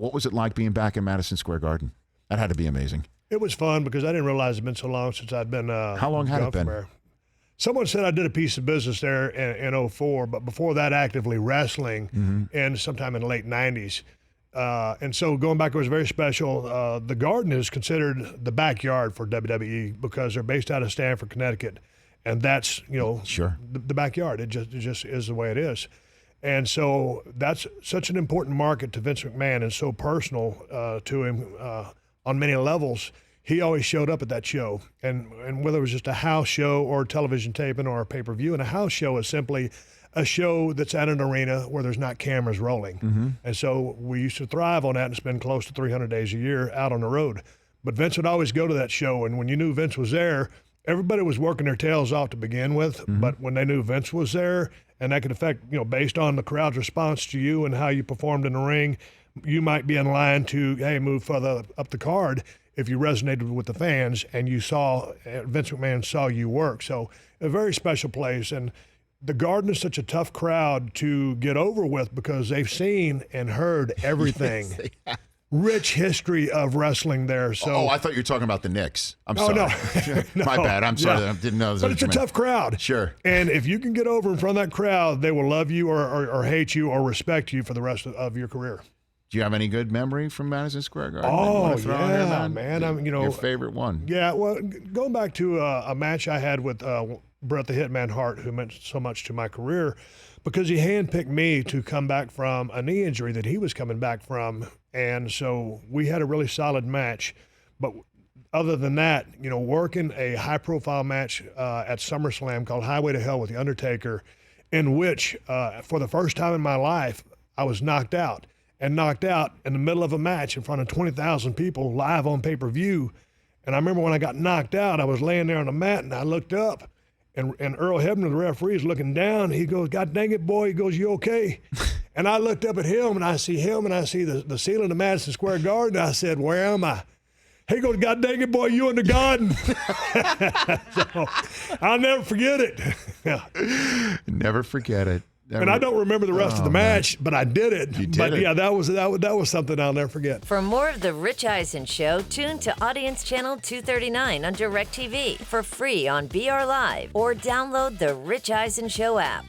What was it like being back in Madison Square Garden? That had to be amazing. It was fun because I didn't realize it'd been so long since I'd been. How long had it been? There. Someone said I did a piece of business there in 2004, but before that, actively wrestling, and sometime in the late 90s. And so going back, it was very special. The Garden is considered the backyard for WWE because they're based out of Stamford, Connecticut, and that's Sure. the backyard. It just is the way it is. And so that's such an important market to Vince McMahon and so personal to him on many levels. He always showed up at that show. And whether it was just a house show or television taping or a pay-per-view, and a house show is simply a show that's at an arena where there's not cameras rolling. And so we used to thrive on that and spend close to 300 days a year out on the road. But Vince would always go to that show, and when you knew Vince was there, everybody was working their tails off to begin with, but when they knew Vince was there, and that could affect, based on the crowd's response to you and how you performed in the ring, you might be in line to, hey, move further up the card if you resonated with the fans and you saw, Vince McMahon saw you work. So a very special place. And the Garden is such a tough crowd to get over with because they've seen and heard everything. Yes, rich history of wrestling there. So, I thought you were talking about the Knicks. I'm sorry. No. My bad. I'm sorry. I didn't know. But it's a tough crowd. Sure. And if you can get over in front of that crowd, they will love you or hate you or respect you for the rest of your career. Do you have any good memory from Madison Square Garden? Oh, yeah, man. Your favorite one? Yeah, well, going back to a match I had with Bret the Hitman Hart, who meant so much to my career, because he handpicked me to come back from a knee injury that he was coming back from. And so we had a really solid match. But other than that, working a high-profile match at SummerSlam called Highway to Hell with The Undertaker, in which, for the first time in my life, I was knocked out in the middle of a match in front of 20,000 people live on pay-per-view. And I remember when I got knocked out, I was laying there on the mat, and I looked up, and Earl Hebner, the referee, is looking down. He goes, "God dang it, boy." He goes, "You okay?" And I looked up at him, and I see him, and I see the ceiling of Madison Square Garden. I said, "Where am I?" He goes, "God dang it, boy, you in the Garden." So I'll never forget it. Never forget it. And I don't remember the rest of the match, but I did it. You did it. Yeah, that was something I'll never forget. For more of The Rich Eisen Show, tune to Audience Channel 239 on DirecTV for free on BR Live or download the Rich Eisen Show app.